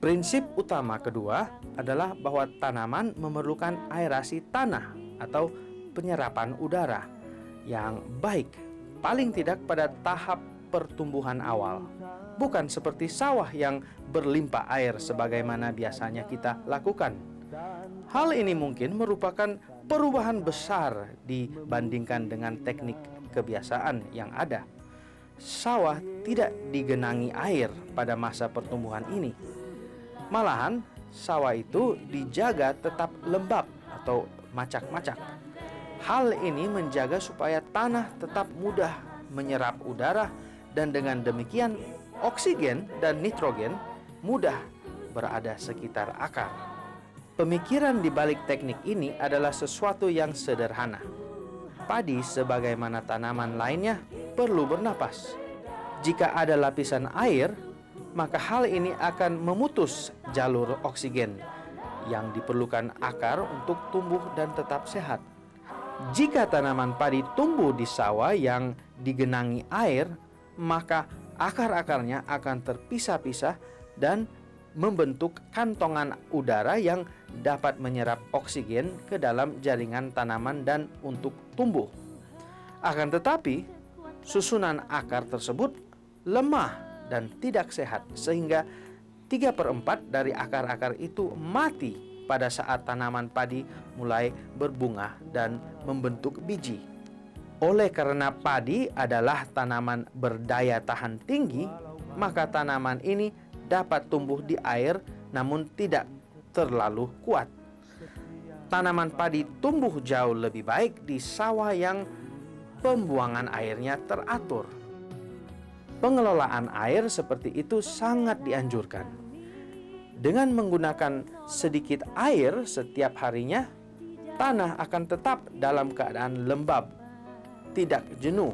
Prinsip utama kedua adalah bahwa tanaman memerlukan aerasi tanah atau penyerapan udara yang baik, paling tidak pada tahap pertumbuhan awal. Bukan seperti sawah yang berlimpah air sebagaimana biasanya kita lakukan. Hal ini mungkin merupakan perubahan besar dibandingkan dengan teknik kebiasaan yang ada. Sawah tidak digenangi air pada masa pertumbuhan ini. Malahan, sawah itu dijaga tetap lembab atau macak-macak. Hal ini menjaga supaya tanah tetap mudah menyerap udara dan dengan demikian oksigen dan nitrogen mudah berada sekitar akar. Pemikiran di balik teknik ini adalah sesuatu yang sederhana. Padi sebagaimana tanaman lainnya perlu bernapas. Jika ada lapisan air, maka hal ini akan memutus jalur oksigen yang diperlukan akar untuk tumbuh dan tetap sehat. Jika tanaman padi tumbuh di sawah yang digenangi air, maka akar-akarnya akan terpisah-pisah dan membentuk kantongan udara yang dapat menyerap oksigen ke dalam jaringan tanaman dan untuk tumbuh. Akan tetapi, susunan akar tersebut lemah dan tidak sehat sehingga 3/4 dari akar-akar itu mati pada saat tanaman padi mulai berbunga dan membentuk biji. Oleh karena padi adalah tanaman berdaya tahan tinggi, maka tanaman ini dapat tumbuh di air namun tidak terlalu kuat. Tanaman padi tumbuh jauh lebih baik di sawah yang pembuangan airnya teratur. Pengelolaan air seperti itu sangat dianjurkan. Dengan menggunakan sedikit air setiap harinya, tanah akan tetap dalam keadaan lembab, tidak jenuh.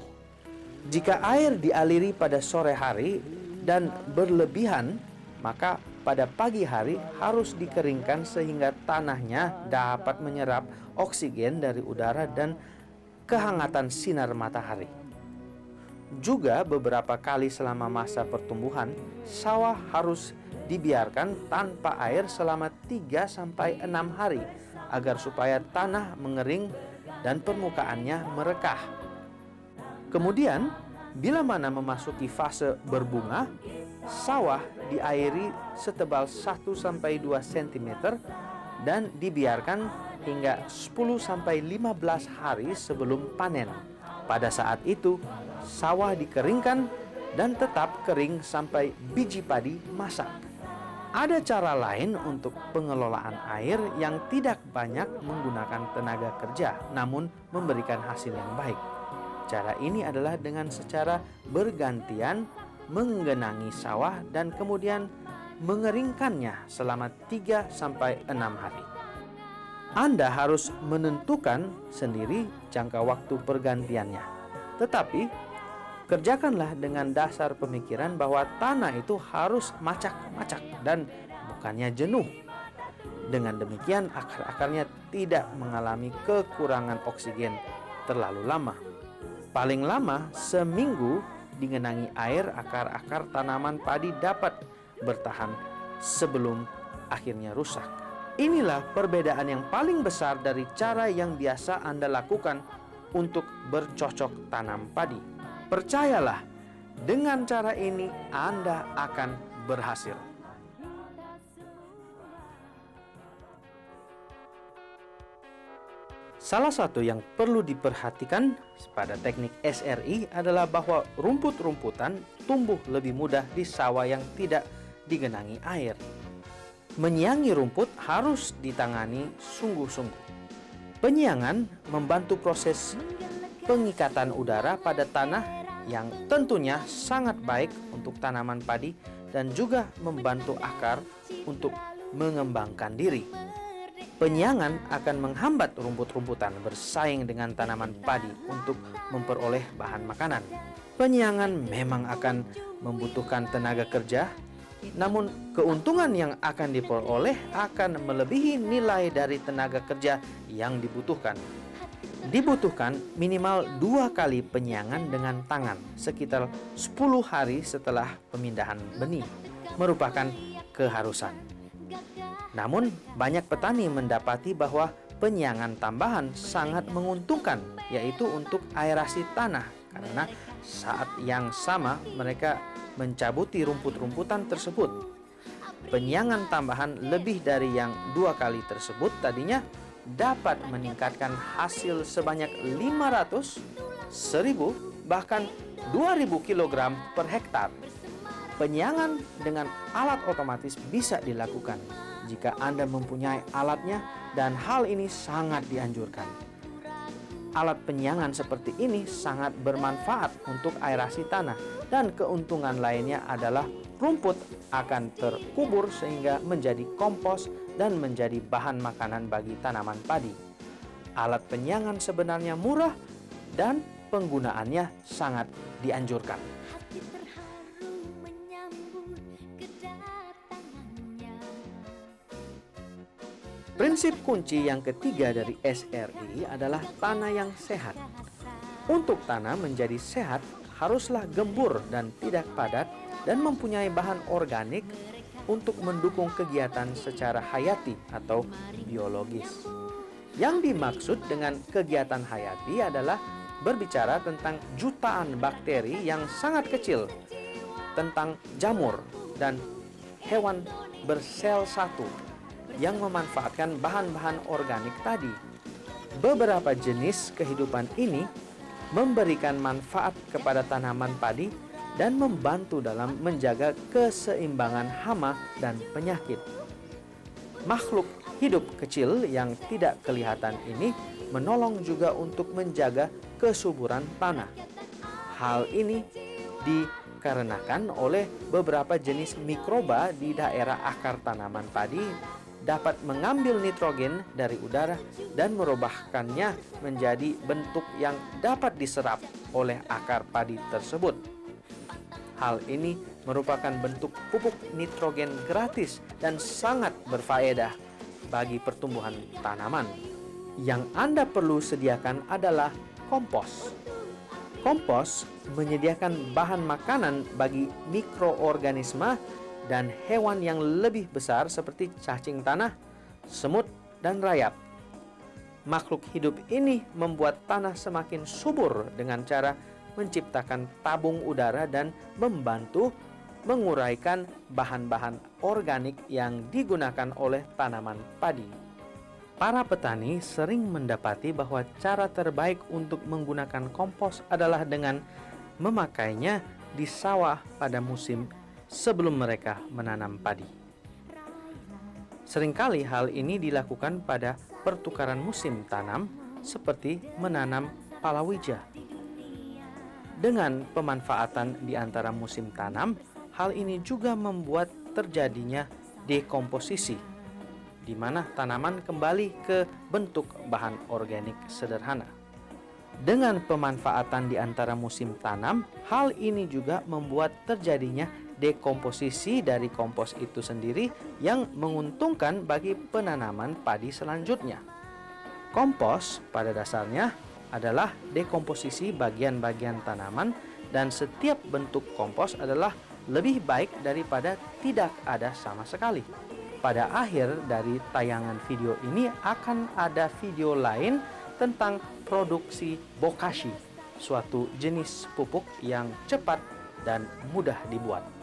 Jika air dialiri pada sore hari dan berlebihan, maka pada pagi hari harus dikeringkan sehingga tanahnya dapat menyerap oksigen dari udara dan kehangatan sinar matahari. Juga beberapa kali selama masa pertumbuhan, sawah harus dibiarkan tanpa air selama 3-6 hari agar supaya tanah mengering dan permukaannya merekah. Kemudian, bila mana memasuki fase berbunga, sawah diairi setebal 1-2 cm dan dibiarkan hingga 10-15 hari sebelum panen. Pada saat itu, sawah dikeringkan dan tetap kering sampai biji padi masak. Ada cara lain untuk pengelolaan air yang tidak banyak menggunakan tenaga kerja, namun memberikan hasil yang baik. Cara ini adalah dengan secara bergantian menggenangi sawah dan kemudian mengeringkannya selama 3-6 hari. Anda harus menentukan sendiri jangka waktu pergantiannya. Tetapi, kerjakanlah dengan dasar pemikiran bahwa tanah itu harus macak-macak dan bukannya jenuh. Dengan demikian, akar-akarnya tidak mengalami kekurangan oksigen terlalu lama. Paling lama seminggu digenangi air, akar-akar tanaman padi dapat bertahan sebelum akhirnya rusak. Inilah perbedaan yang paling besar dari cara yang biasa Anda lakukan untuk bercocok tanam padi. Percayalah, dengan cara ini Anda akan berhasil. Salah satu yang perlu diperhatikan pada teknik SRI adalah bahwa rumput-rumputan tumbuh lebih mudah di sawah yang tidak digenangi air. Menyiangi rumput harus ditangani sungguh-sungguh. Penyiangan membantu proses pengikatan udara pada tanah yang tentunya sangat baik untuk tanaman padi dan juga membantu akar untuk mengembangkan diri. Penyiangan akan menghambat rumput-rumputan bersaing dengan tanaman padi untuk memperoleh bahan makanan. Penyiangan memang akan membutuhkan tenaga kerja, namun keuntungan yang akan diperoleh akan melebihi nilai dari tenaga kerja yang dibutuhkan. Dibutuhkan minimal 2 kali penyiangan dengan tangan sekitar 10 hari setelah pemindahan benih. merupakan keharusan. Namun, banyak petani mendapati bahwa penyiangan tambahan sangat menguntungkan, yaitu untuk aerasi tanah, karena saat yang sama mereka mencabuti rumput-rumputan tersebut. Penyiangan tambahan lebih dari yang 2 kali tersebut tadinya dapat meningkatkan hasil sebanyak 500, 1000, bahkan 2000 kg per hektar. Penyiangan dengan alat otomatis bisa dilakukan jika Anda mempunyai alatnya, dan hal ini sangat dianjurkan. Alat penyiangan seperti ini sangat bermanfaat untuk aerasi tanah, dan keuntungan lainnya adalah rumput akan terkubur sehingga menjadi kompos dan menjadi bahan makanan bagi tanaman padi. Alat penyiangan sebenarnya murah dan penggunaannya sangat dianjurkan. Prinsip kunci yang ketiga dari SRI adalah tanah yang sehat. Untuk tanah menjadi sehat, haruslah gembur dan tidak padat dan mempunyai bahan organik untuk mendukung kegiatan secara hayati atau biologis. Yang dimaksud dengan kegiatan hayati adalah berbicara tentang jutaan bakteri yang sangat kecil, tentang jamur dan hewan bersel satu yang memanfaatkan bahan-bahan organik tadi. Beberapa jenis kehidupan ini memberikan manfaat kepada tanaman padi dan membantu dalam menjaga keseimbangan hama dan penyakit. Makhluk hidup kecil yang tidak kelihatan ini menolong juga untuk menjaga kesuburan tanah. Hal ini dikarenakan oleh beberapa jenis mikroba di daerah akar tanaman padi dapat mengambil nitrogen dari udara dan merubahkannya menjadi bentuk yang dapat diserap oleh akar padi tersebut. Hal ini merupakan bentuk pupuk nitrogen gratis dan sangat berfaedah bagi pertumbuhan tanaman. Yang Anda perlu sediakan adalah kompos. Kompos menyediakan bahan makanan bagi mikroorganisme dan hewan yang lebih besar seperti cacing tanah, semut, dan rayap. Makhluk hidup ini membuat tanah semakin subur dengan cara menciptakan tabung udara dan membantu menguraikan bahan-bahan organik yang digunakan oleh tanaman padi. Para petani sering mendapati bahwa cara terbaik untuk menggunakan kompos adalah dengan memakainya di sawah pada musim sebelum mereka menanam padi. Seringkali hal ini dilakukan pada pertukaran musim tanam seperti menanam palawija. Dengan pemanfaatan di antara musim tanam, hal ini juga membuat terjadinya dekomposisi, di mana tanaman kembali ke bentuk bahan organik sederhana. Dengan pemanfaatan di antara musim tanam, hal ini juga membuat terjadinya dekomposisi dari kompos itu sendiri yang menguntungkan bagi penanaman padi selanjutnya. Kompos pada dasarnya adalah dekomposisi bagian-bagian tanaman, dan setiap bentuk kompos adalah lebih baik daripada tidak ada sama sekali. Pada akhir dari tayangan video ini akan ada video lain tentang produksi bokashi, suatu jenis pupuk yang cepat dan mudah dibuat.